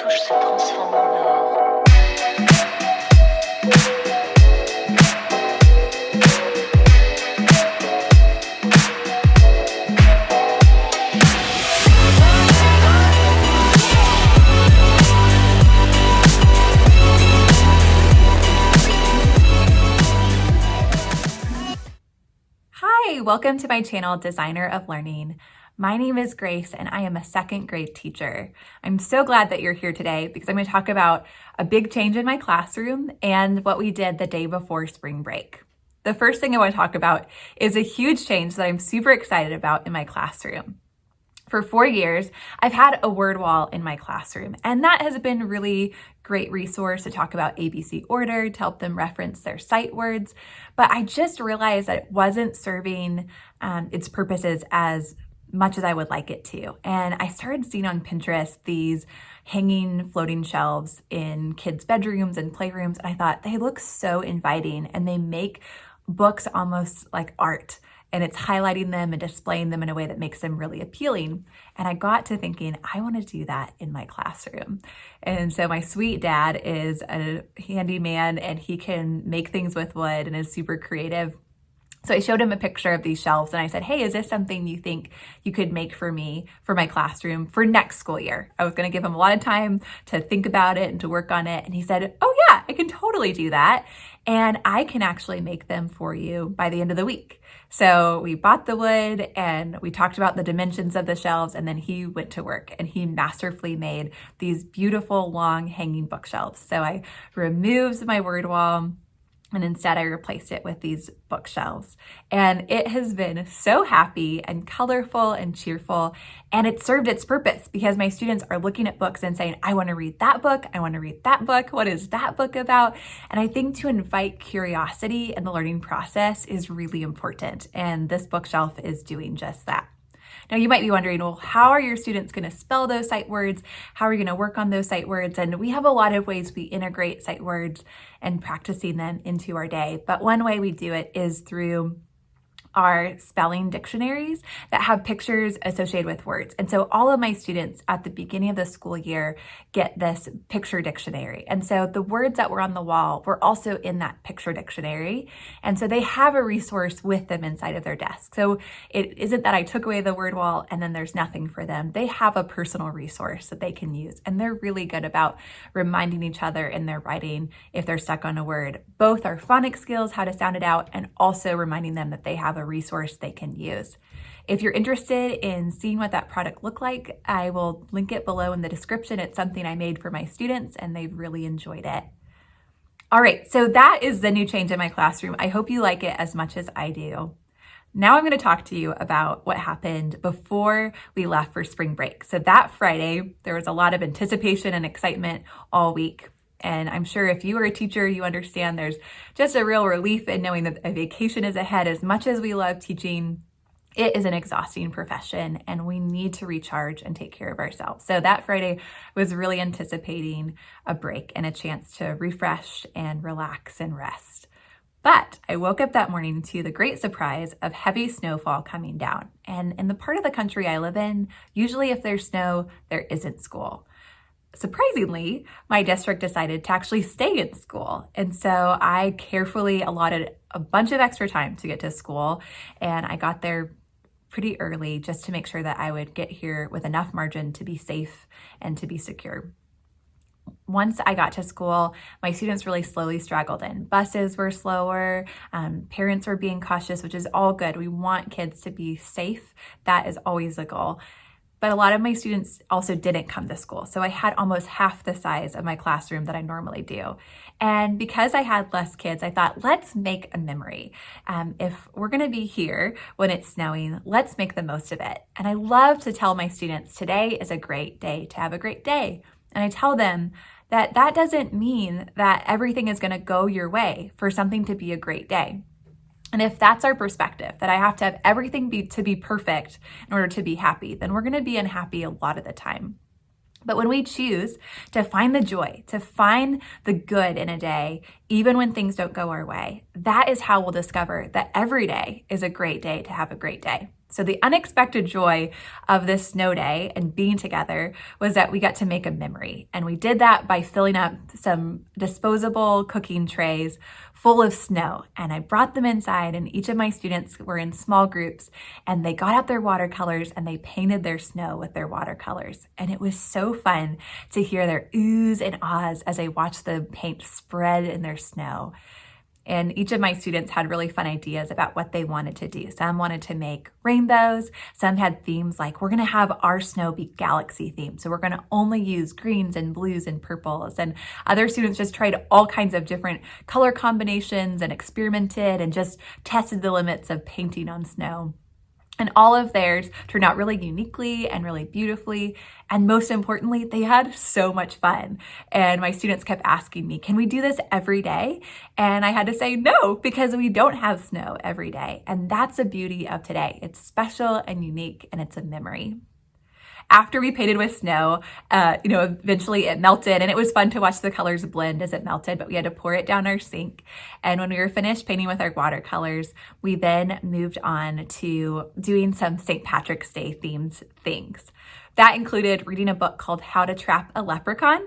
touche se transforme en or. Hi, welcome to my channel, Designer of Learning. My name is Grace and I am a second grade teacher. I'm so glad that you're here today because I'm going to talk about a big change in my classroom and what we did the day before spring break. The first thing I want to talk about is a huge change that I'm super excited about in my classroom. For 4 years, I've had a word wall in my classroom, and that has been a really great resource to talk about ABC order, to help them reference their sight words. But I just realized that it wasn't serving its purposes as much as I would like it to. And I started seeing on Pinterest these hanging floating shelves in kids' bedrooms and playrooms, and I thought they look so inviting and they make books almost like art. And it's highlighting them and displaying them in a way that makes them really appealing. And I got to thinking, I want to do that in my classroom. And so my sweet dad is a handyman and he can make things with wood and is super creative. So I showed him a picture of these shelves and I said, hey, is this something you think you could make for me for my classroom for next school year? I was going to give him a lot of time to think about it and to work on it. And he said, oh yeah, I can totally do that. And I can actually make them for you by the end of the week. So we bought the wood and we talked about the dimensions of the shelves, and then he went to work and he masterfully made these beautiful long hanging bookshelves. So I removed my word wall and instead I replaced it with these bookshelves. And it has been so happy and colorful and cheerful. And it served its purpose because my students are looking at books and saying, I want to read that book. I want to read that book. What is that book about? And I think to invite curiosity in the learning process is really important. And this bookshelf is doing just that. Now you might be wondering, well, how are your students going to spell those sight words? How are you going to work on those sight words? And we have a lot of ways we integrate sight words and practicing them into our day. But one way we do it is through our spelling dictionaries that have pictures associated with words. And so all of my students at the beginning of the school year get this picture dictionary. And so the words that were on the wall were also in that picture dictionary. And so they have a resource with them inside of their desk. So it isn't that I took away the word wall and then there's nothing for them. They have a personal resource that they can use. And they're really good about reminding each other in their writing if they're stuck on a word. Both our phonics skills, how to sound it out, and also reminding them that they have a resource they can use. If you're interested in seeing what that product looked like, I will link it below in the description. It's something I made for my students and they've really enjoyed it. All right, so that is the new change in my classroom. I hope you like it as much as I do. Now I'm going to talk to you about what happened before we left for spring break. So that Friday, there was a lot of anticipation and excitement all week. And I'm sure if you are a teacher, you understand there's just a real relief in knowing that a vacation is ahead. As much as we love teaching, it is an exhausting profession and we need to recharge and take care of ourselves. So that Friday was really anticipating a break and a chance to refresh and relax and rest. But I woke up that morning to the great surprise of heavy snowfall coming down. And in the part of the country I live in, usually if there's snow, there isn't school. Surprisingly, my district decided to actually stay in school. And so I carefully allotted a bunch of extra time to get to school. And I got there pretty early just to make sure that I would get here with enough margin to be safe and to be secure. Once I got to school, my students really slowly straggled in. Buses were slower, parents were being cautious, which is all good. We want kids to be safe. That is always the goal. But a lot of my students also didn't come to school. So I had almost half the size of my classroom that I normally do. And because I had less kids, I thought, let's make a memory. If we're gonna be here when it's snowing, let's make the most of it. And I love to tell my students, today is a great day to have a great day. And I tell them that that doesn't mean that everything is gonna go your way for something to be a great day. And if that's our perspective, that I have to have everything be perfect in order to be happy, then we're going to be unhappy a lot of the time. But when we choose to find the joy, to find the good in a day, even when things don't go our way. That is how we'll discover that every day is a great day to have a great day. So the unexpected joy of this snow day and being together was that we got to make a memory. And we did that by filling up some disposable cooking trays full of snow. And I brought them inside, and each of my students were in small groups, and they got out their watercolors and they painted their snow with their watercolors. And it was so fun to hear their oohs and ahs as they watched the paint spread in their snow. And each of my students had really fun ideas about what they wanted to do. Some wanted to make rainbows. Some had themes like, we're going to have our snow be galaxy themed. So we're going to only use greens and blues and purples. And other students just tried all kinds of different color combinations and experimented and just tested the limits of painting on snow. And all of theirs turned out really uniquely and really beautifully. And most importantly, they had so much fun. And my students kept asking me, can we do this every day? And I had to say no, because we don't have snow every day. And that's the beauty of today. It's special and unique, and it's a memory. After we painted with snow, eventually it melted, and it was fun to watch the colors blend as it melted, but we had to pour it down our sink. And when we were finished painting with our watercolors, we then moved on to doing some St. Patrick's Day themed things. That included reading a book called How to Trap a Leprechaun.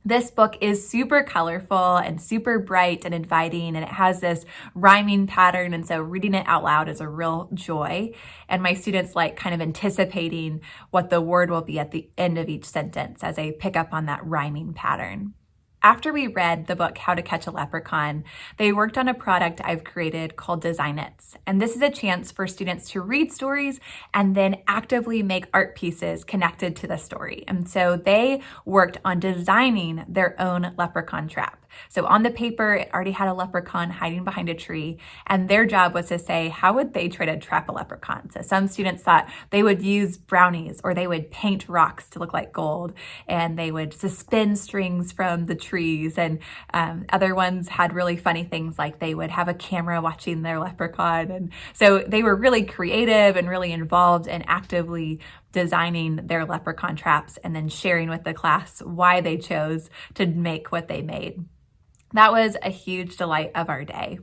This book is super colorful and super bright and inviting, and it has this rhyming pattern, and so reading it out loud is a real joy. And my students like kind of anticipating what the word will be at the end of each sentence as they pick up on that rhyming pattern. After we read the book, How to Catch a Leprechaun, they worked on a product I've created called Design-Its. And this is a chance for students to read stories and then actively make art pieces connected to the story. And so they worked on designing their own leprechaun trap. So on the paper, it already had a leprechaun hiding behind a tree, and their job was to say, how would they try to trap a leprechaun? So some students thought they would use brownies, or they would paint rocks to look like gold, and they would suspend strings from the trees. And other ones had really funny things like they would have a camera watching their leprechaun. And so they were really creative and really involved and actively designing their leprechaun traps and then sharing with the class why they chose to make what they made. That was a huge delight of our day.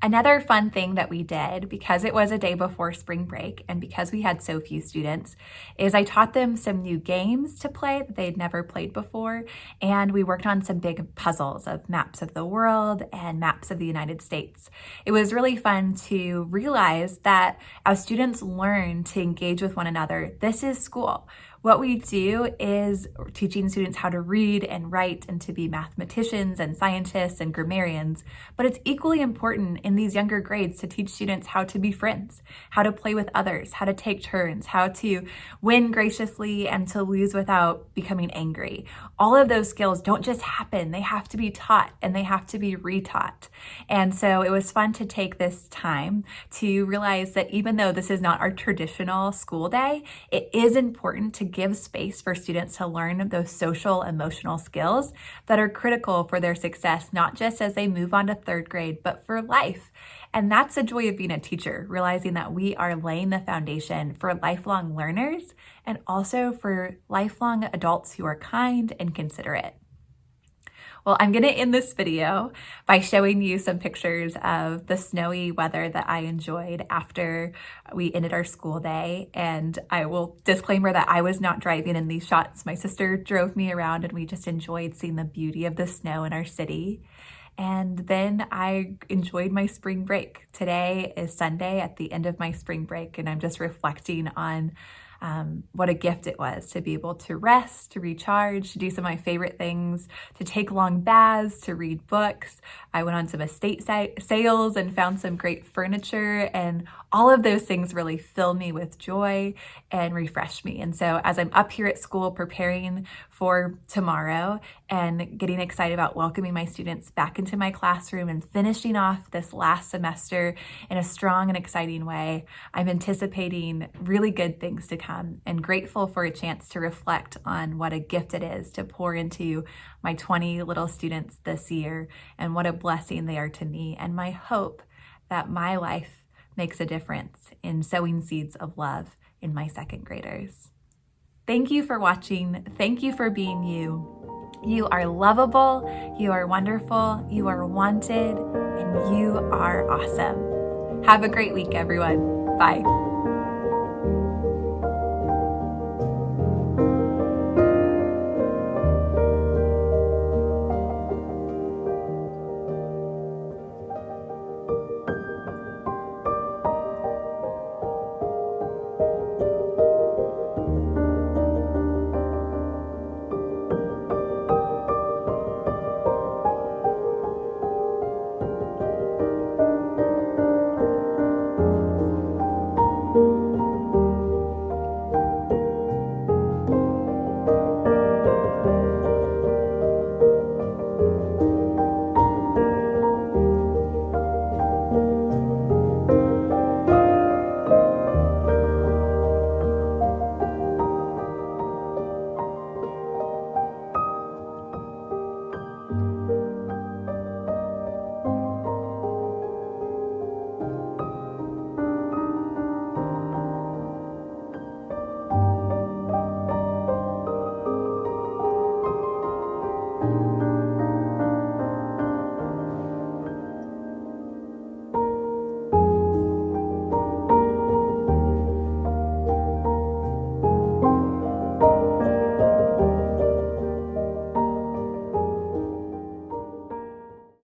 Another fun thing that we did, because it was a day before spring break and because we had so few students, is I taught them some new games to play that they'd never played before. And we worked on some big puzzles of maps of the world and maps of the United States. It was really fun to realize that as students learn to engage with one another, this is school. What we do is teaching students how to read and write and to be mathematicians and scientists and grammarians, but it's equally important in these younger grades to teach students how to be friends, how to play with others, how to take turns, how to win graciously and to lose without becoming angry. All of those skills don't just happen, they have to be taught and they have to be retaught. And so it was fun to take this time to realize that even though this is not our traditional school day, it is important to give space for students to learn those social, emotional skills that are critical for their success, not just as they move on to third grade, but for life. And that's the joy of being a teacher, realizing that we are laying the foundation for lifelong learners and also for lifelong adults who are kind and considerate. Well, I'm gonna end this video by showing you some pictures of the snowy weather that I enjoyed after we ended our school day. And I will disclaimer that I was not driving in these shots. My sister drove me around and we just enjoyed seeing the beauty of the snow in our city. And then I enjoyed my spring break. Today is Sunday at the end of my spring break, and I'm just reflecting on what a gift it was to be able to rest, to recharge, to do some of my favorite things, to take long baths, to read books. I went on some estate sales and found some great furniture, and all of those things really fill me with joy and refresh me. And so as I'm up here at school preparing for tomorrow and getting excited about welcoming my students back into my classroom and finishing off this last semester in a strong and exciting way, I'm anticipating really good things to come and grateful for a chance to reflect on what a gift it is to pour into my 20 little students this year and what a blessing they are to me, and my hope that my life makes a difference in sowing seeds of love in my second graders. Thank you for watching. Thank you for being you. You are lovable, you are wonderful, you are wanted, and you are awesome. Have a great week, everyone. Bye.